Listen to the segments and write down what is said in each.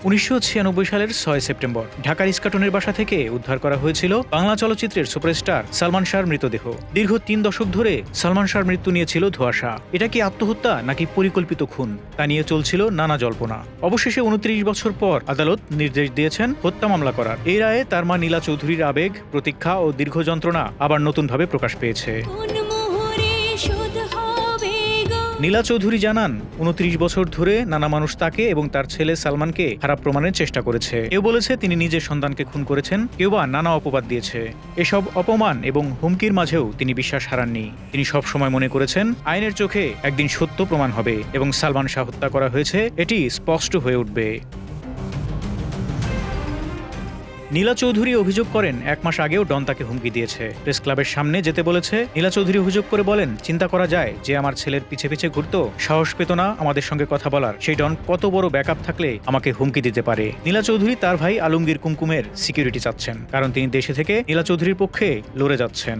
1996 সালের 6 সেপ্টেম্বর ঢাকার ইস্কাটনের বাসা থেকে উদ্ধার করা হয়েছিল বাংলা চলচ্চিত্রের সুপারস্টার সালমান শাহর মৃতদেহ। দীর্ঘ 3 দশক ধরে সালমান শাহর মৃত্যু নিয়েছিল ধোঁয়াশা। এটা কি আত্মহত্যা নাকি পরিকল্পিত খুন, তা নিয়ে চলছিল নানা জল্পনা। অবশেষে 29 বছর পর আদালত নির্দেশ দিয়েছেন হত্যা মামলা করার। এই রায়ে তার মা নীলা চৌধুরীর আবেগ, প্রতীক্ষা ও দীর্ঘ যন্ত্রণা আবার নতুনভাবে প্রকাশ পেয়েছে। নীলা চৌধুরী জানান, 29 বছর ধরে নানা মানুষ তাকে এবং তার ছেলে সালমানকে খারাপ প্রমাণের চেষ্টা করেছে। কেউ বলেছে তিনি নিজের সন্তানকে খুন করেছেন, কেউ বা নানা অপবাদ দিয়েছে। এসব অপমান এবং হুমকির মাঝেও তিনি বিশ্বাস হারাননি। তিনি সবসময় মনে করেছেন আইনের চোখে একদিন সত্য প্রমাণ হবে এবং সালমান শাহ হত্যা করা হয়েছে এটি স্পষ্ট হয়ে উঠবে। নীলা চৌধুরী অভিযোগ করেন, 1 মাস আগেও ডন তাকে হুমকি দিয়েছে, প্রেস ক্লাবের সামনে যেতে বলেছে। নীলা চৌধুরী অভিযোগ করে বলেন, চিন্তা করা যায় যে আমার ছেলের পিছে পিছে ঘুরতো, সাহস পেত না আমাদের সঙ্গে কথা বলার। সেই ডন কত বড় ব্যাকআপ থাকলে আমাকে হুমকি দিতে পারে। নীলা চৌধুরী তার ভাই আলমগীর কুমকুমের সিকিউরিটি চাচ্ছেন, কারণ তিনি দেশে থেকে নীলা চৌধুরীর পক্ষে লড়ে যাচ্ছেন।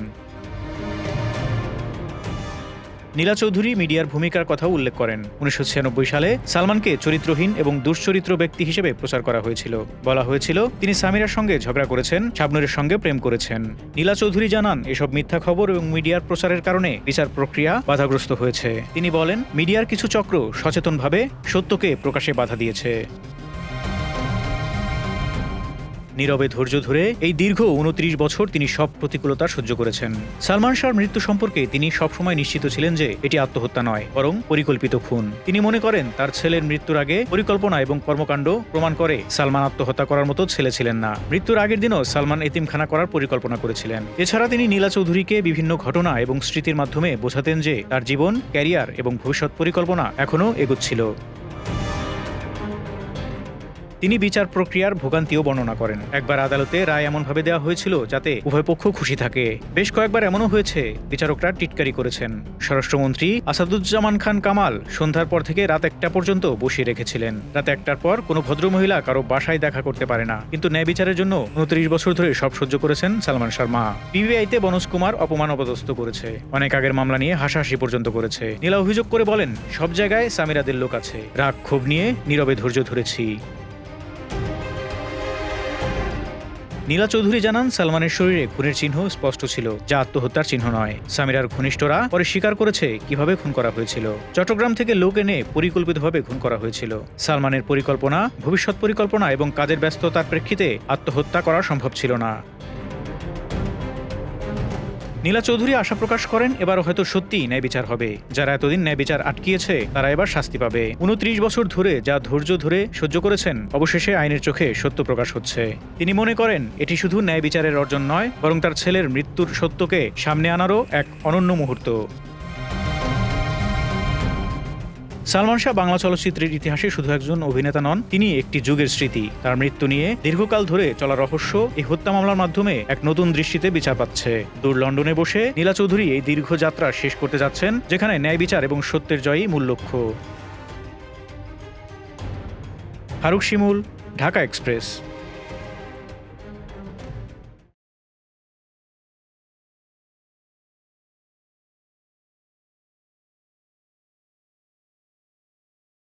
নীলা চৌধুরী মিডিয়ার ভূমিকার কথাও উল্লেখ করেন। 1996 সালে সালমানকে চরিত্রহীন এবং দুশ্চরিত্র ব্যক্তি হিসেবে প্রচার করা হয়েছিল। বলা হয়েছিল তিনি সামিরার সঙ্গে ঝগড়া করেছেন, শাবনূরের সঙ্গে প্রেম করেছেন। নীলা চৌধুরী জানান, এসব মিথ্যা খবর এবং মিডিয়ার প্রচারের কারণে বিচার প্রক্রিয়া বাধাগ্রস্ত হয়েছে। তিনি বলেন, মিডিয়ার কিছু চক্র সচেতনভাবে সত্যকে প্রকাশে বাধা দিয়েছে। নীরবে ধৈর্য ধরে এই দীর্ঘ 29 বছর তিনি সব প্রতিকূলতা সহ্য করেছেন। সালমান শাহর মৃত্যু সম্পর্কে তিনি সবসময় নিশ্চিত ছিলেন যে এটি আত্মহত্যা নয়, বরং পরিকল্পিত খুন। তিনি মনে করেন তার ছেলের মৃত্যুর আগে পরিকল্পনা এবং কর্মকাণ্ড প্রমাণ করে সালমান আত্মহত্যা করার মতো ছেলে ছিলেন না। মৃত্যুর আগের দিনও সালমান এতিমখানা করার পরিকল্পনা করেছিলেন। এছাড়া তিনি নীলা চৌধুরীকে বিভিন্ন ঘটনা এবং স্মৃতির মাধ্যমে বোঝাতেন যে তার জীবন, ক্যারিয়ার এবং ভবিষ্যৎ পরিকল্পনা এখনও এগোচ্ছিল। তিনি বিচার প্রক্রিয়ার ভোগান্তিও বর্ণনা করেন। একবার আদালতে রায় এমনভাবে দেওয়া হয়েছিল যাতে উভয় পক্ষ খুশি থাকে। বেশ কয়েকবার এমনও হয়েছে বিচারকরা টিটকারি করেছেন। স্বরাষ্ট্রমন্ত্রী আসাদুজ্জামান খান কামাল সন্ধ্যার পর থেকে রাত 1টা পর্যন্ত বসিয়ে রেখেছিলেন। রাত 1টার পর কোনো ভদ্রমহিলা কারো বাসায় দেখা করতে পারে না। কিন্তু ন্যায় বিচারের জন্য 29 বছর ধরে সব সহ্য করেছেন সালমান শাহর মা। পিবিআইতে বনজ কুমার অপমান অপদস্থ করেছে, অনেক আগের মামলা নিয়ে হাসাহাসি পর্যন্ত করেছে। নীলা অভিযোগ করে বলেন, সব জায়গায় সামিরাদের লোক আছে, রাগ ক্ষোভ নিয়ে নীরবে ধৈর্য ধরেছি। নীলা চৌধুরী জানান, সালমানের শরীরে খুনের চিহ্ন স্পষ্ট ছিল, যা আত্মহত্যার চিহ্ন নয়। সামিরার ঘনিষ্ঠরা পরে স্বীকার করেছে কিভাবে খুন করা হয়েছিল। চট্টগ্রাম থেকে লোক এনে পরিকল্পিতভাবে খুন করা হয়েছিল। সালমানের পরিকল্পনা, ভবিষ্যৎ পরিকল্পনা এবং কাজের ব্যস্ততার প্রেক্ষিতে আত্মহত্যা করা সম্ভব ছিল না। নীলা চৌধুরী আশা প্রকাশ করেন, এবার হয়তো সত্যিই ন্যায় বিচার হবে। যারা এতদিন ন্যায় বিচার আটকিয়েছে তারা এবার শাস্তি পাবে। 29 বছর ধরে যা ধৈর্য ধরে সহ্য করেছেন, অবশেষে আইনের চোখে সত্য প্রকাশ হচ্ছে। তিনি মনে করেন এটি শুধু ন্যায় বিচারের অর্জন নয়, বরং তার ছেলের মৃত্যুর সত্যকে সামনে আনারও এক অনন্য মুহূর্ত। সালমান শাহ বাংলা চলচ্চিত্রের ইতিহাসে শুধু একজন অভিনেতা নন, তিনি একটি যুগের স্মৃতি। তার মৃত্যু নিয়ে দীর্ঘকাল ধরে চলা রহস্য এই হত্যা মামলার মাধ্যমে এক নতুন দৃষ্টিতে বিচার পাচ্ছে। দূর লন্ডনে বসে নীলা চৌধুরী এই দীর্ঘ যাত্রা শেষ করতে যাচ্ছেন, যেখানে ন্যায় বিচার এবং সত্যের জয়ই মূল লক্ষ্য। ফারুক শিমুল, ঢাকা এক্সপ্রেস।